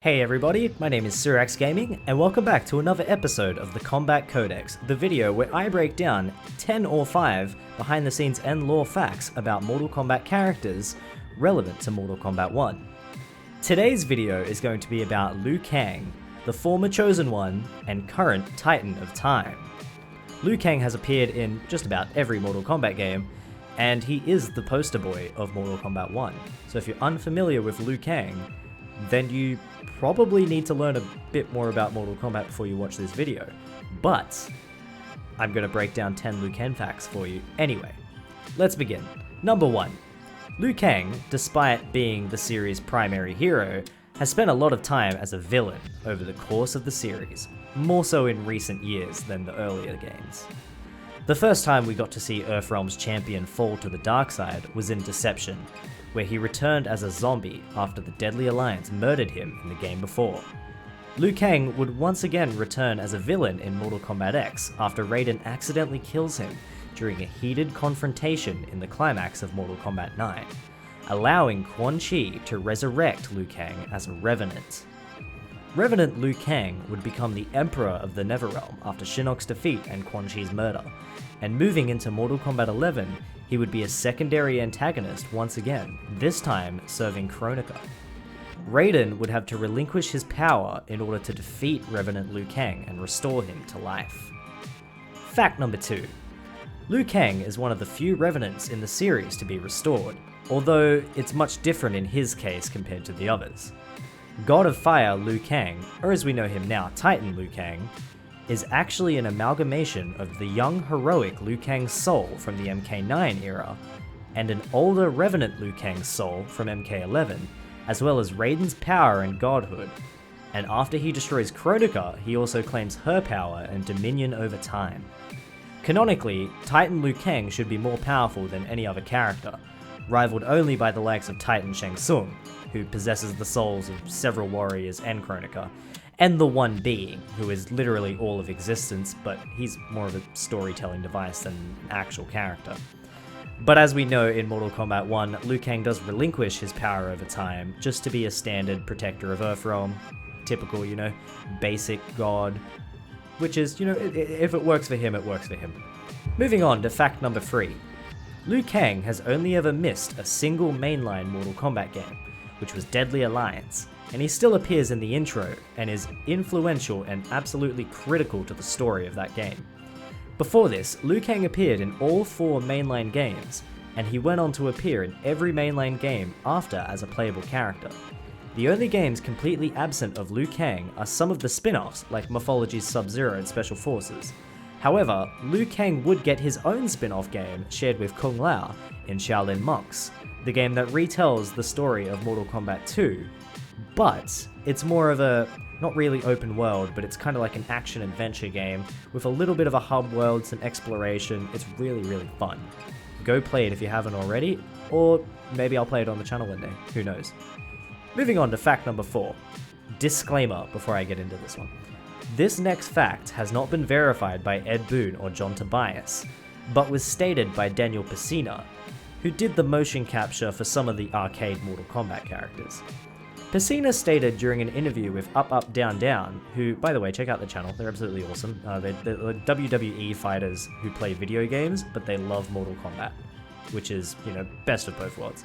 Hey everybody, my name is Surax Gaming, and welcome back to another episode of the Kombat Codex, the video where I break down 10 or 5 behind the scenes and lore facts about Mortal Kombat characters relevant to Mortal Kombat 1. Today's video is going to be about Liu Kang, the former Chosen One and current Titan of Time. Liu Kang has appeared in just about every Mortal Kombat game, and he is the poster boy of Mortal Kombat 1. So if you're unfamiliar with Liu Kang, then you probably need to learn a bit more about Mortal Kombat before you watch this video. But I'm going to break down 10 Liu Kang facts for you anyway. Let's begin. Number 1. Liu Kang, despite being the series' primary hero, has spent a lot of time as a villain over the course of the series, more so in recent years than the earlier games. The first time we got to see Earthrealm's champion fall to the dark side was in Deception, where he returned as a zombie after the Deadly Alliance murdered him in the game before. Liu Kang would once again return as a villain in Mortal Kombat X after Raiden accidentally kills him during a heated confrontation in the climax of Mortal Kombat 9, allowing Quan Chi to resurrect Liu Kang as a Revenant. Revenant Liu Kang would become the Emperor of the Netherrealm after Shinnok's defeat and Quan Chi's murder, and moving into Mortal Kombat 11, he would be a secondary antagonist once again, this time serving Kronika. Raiden would have to relinquish his power in order to defeat Revenant Liu Kang and restore him to life. Fact number 2. Liu Kang is one of the few Revenants in the series to be restored, although it's much different in his case compared to the others. God of Fire Liu Kang, or as we know him now, Titan Liu Kang, is actually an amalgamation of the young heroic Liu Kang's soul from the MK9 era, and an older Revenant Liu Kang's soul from MK11, as well as Raiden's power and godhood. And after he destroys Kronika, he also claims her power and dominion over time. Canonically, Titan Liu Kang should be more powerful than any other character, rivaled only by the likes of Titan Shang Tsung, who possesses the souls of several warriors and Kronika, and the One Being, who is literally all of existence, but he's more of a storytelling device than an actual character. But as we know in Mortal Kombat 1, Liu Kang does relinquish his power over time just to be a standard protector of Earthrealm. Typical, basic god. Which is, if it works for him, it works for him. Moving on to fact number 3. Liu Kang has only ever missed a single mainline Mortal Kombat game, which was Deadly Alliance, and he still appears in the intro and is influential and absolutely critical to the story of that game. Before this, Liu Kang appeared in all 4 mainline games, and he went on to appear in every mainline game after as a playable character. The only games completely absent of Liu Kang are some of the spin-offs like Mythology's Sub-Zero and Special Forces. However, Liu Kang would get his own spin-off game shared with Kung Lao in Shaolin Monks, the game that retells the story of Mortal Kombat 2, but it's more of a, not really open world, but it's kind of like an action-adventure game with a little bit of a hub world, some exploration. It's really, really fun. Go play it if you haven't already, or maybe I'll play it on the channel one day, who knows. Moving on to fact number 4. Disclaimer before I get into this one. This next fact has not been verified by Ed Boon or John Tobias, but was stated by Daniel Pesina, who did the motion capture for some of the arcade Mortal Kombat characters. Pesina stated during an interview with Up Up Down Down, who, by the way, check out the channel, they're absolutely awesome. They're WWE fighters who play video games, but they love Mortal Kombat, which is, best of both worlds.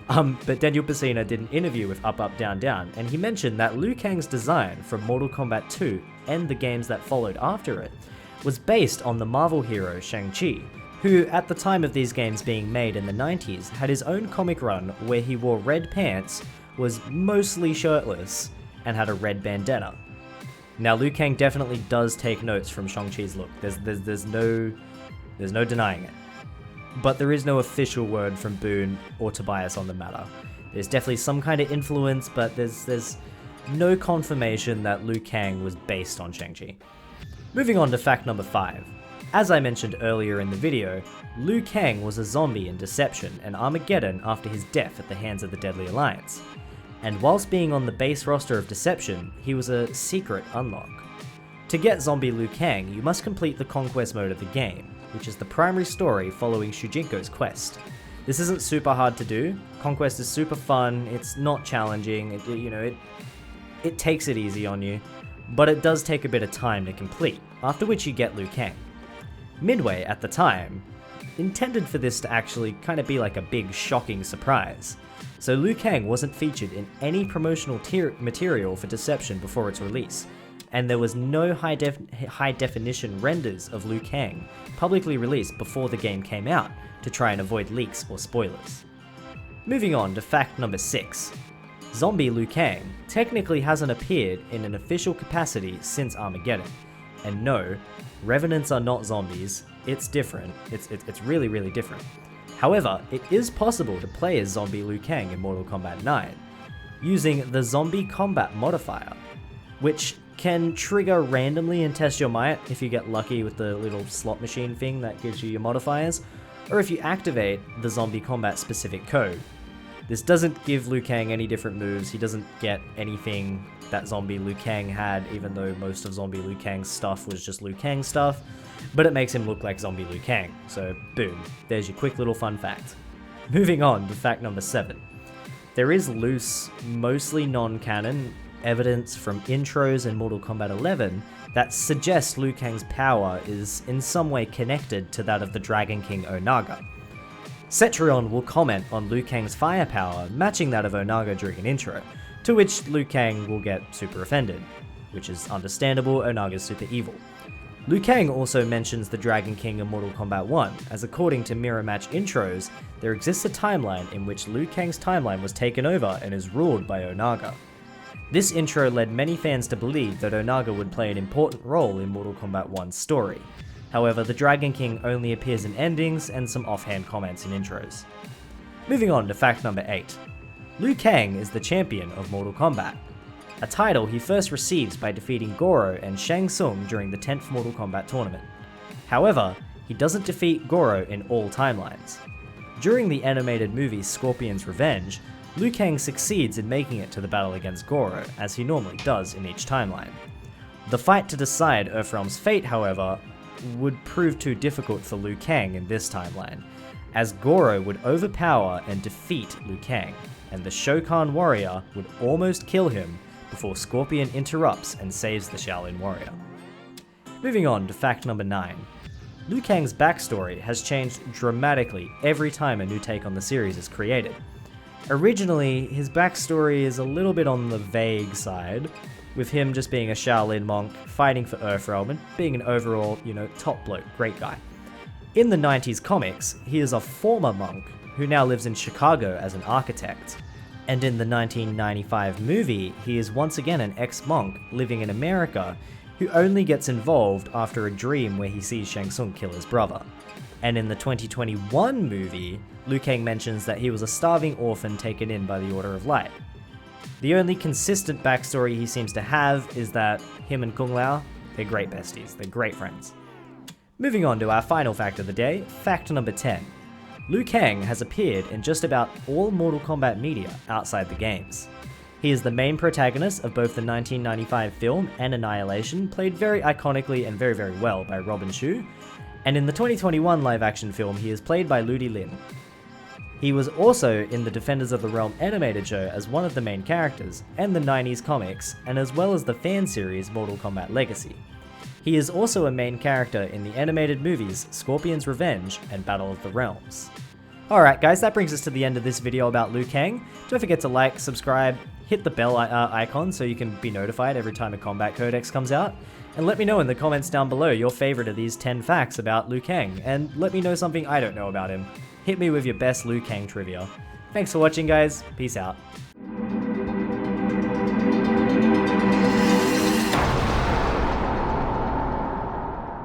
But Daniel Pesina did an interview with Up Up Down Down, and he mentioned that Liu Kang's design from Mortal Kombat 2 and the games that followed after it was based on the Marvel hero Shang-Chi, who at the time of these games being made in the 90s had his own comic run where he wore red pants, was mostly shirtless, and had a red bandana. Now Liu Kang definitely does take notes from Shang-Chi's look, there's no denying it. But there is no official word from Boon or Tobias on the matter. There's definitely some kind of influence, but there's no confirmation that Liu Kang was based on Shang-Chi. Moving on to fact number 5. As I mentioned earlier in the video, Liu Kang was a zombie in Deception and Armageddon after his death at the hands of the Deadly Alliance. And whilst being on the base roster of Deception, he was a secret unlock. To get zombie Liu Kang, you must complete the Conquest mode of the game, which is the primary story following Shujinko's quest. This isn't super hard to do, Conquest is super fun, it's not challenging, it takes it easy on you, but it does take a bit of time to complete, after which you get Liu Kang. Midway, at the time, intended for this to actually kind of be like a big shocking surprise, so Liu Kang wasn't featured in any promotional material for Deception before its release, and there was no high definition renders of Liu Kang publicly released before the game came out to try and avoid leaks or spoilers. Moving on to fact number 6. Zombie Liu Kang technically hasn't appeared in an official capacity since Armageddon, and no, Revenants are not zombies, it's different, it's really different. However, it is possible to play as Zombie Liu Kang in Mortal Kombat 9, using the Zombie Combat modifier, which can trigger randomly and test your might if you get lucky with the little slot machine thing that gives you your modifiers, or if you activate the Zombie Combat specific code. This doesn't give Liu Kang any different moves, he doesn't get anything that Zombie Liu Kang had, even though most of Zombie Liu Kang's stuff was just Liu Kang stuff, but it makes him look like Zombie Liu Kang, so boom, there's your quick little fun fact. Moving on to fact number 7. There is loose, mostly non-canon, evidence from intros in Mortal Kombat 11 that suggests Liu Kang's power is in some way connected to that of the Dragon King Onaga. Cetrion will comment on Liu Kang's firepower matching that of Onaga during an intro, to which Liu Kang will get super offended, which is understandable, Onaga's super evil. Liu Kang also mentions the Dragon King in Mortal Kombat 1, as according to mirror match intros, there exists a timeline in which Liu Kang's timeline was taken over and is ruled by Onaga. This intro led many fans to believe that Onaga would play an important role in Mortal Kombat 1's story. However, the Dragon King only appears in endings and some offhand comments in intros. Moving on to fact number 8. Liu Kang is the champion of Mortal Kombat, a title he first receives by defeating Goro and Shang Tsung during the 10th Mortal Kombat tournament. However, he doesn't defeat Goro in all timelines. During the animated movie Scorpion's Revenge, Liu Kang succeeds in making it to the battle against Goro, as he normally does in each timeline. The fight to decide Earthrealm's fate, however, would prove too difficult for Liu Kang in this timeline, as Goro would overpower and defeat Liu Kang, and the Shokan warrior would almost kill him before Scorpion interrupts and saves the Shaolin warrior. Moving on to fact number 9. Liu Kang's backstory has changed dramatically every time a new take on the series is created. Originally, his backstory is a little bit on the vague side, with him just being a Shaolin monk, fighting for Earthrealm, and being an overall, top bloke, great guy. In the 90s comics, he is a former monk who now lives in Chicago as an architect. And in the 1995 movie, he is once again an ex-monk living in America who only gets involved after a dream where he sees Shang Tsung kill his brother. And in the 2021 movie, Liu Kang mentions that he was a starving orphan taken in by the Order of Light. The only consistent backstory he seems to have is that him and Kung Lao, they're great besties, they're great friends. Moving on to our final fact of the day, fact number 10. Liu Kang has appeared in just about all Mortal Kombat media outside the games. He is the main protagonist of both the 1995 film and Annihilation, played very iconically and very well by Robin Shou, and in the 2021 live-action film he is played by Ludi Lin. He was also in the Defenders of the Realm animated show as one of the main characters, and the 90s comics, and as well as the fan series Mortal Kombat Legacy. He is also a main character in the animated movies Scorpion's Revenge and Battle of the Realms. Alright guys, that brings us to the end of this video about Liu Kang. Don't forget to like, subscribe, hit the bell icon so you can be notified every time a Kombat Codex comes out, and let me know in the comments down below your favorite of these 10 facts about Liu Kang, and let me know something I don't know about him. Hit me with your best Liu Kang trivia. Thanks for watching guys, peace out.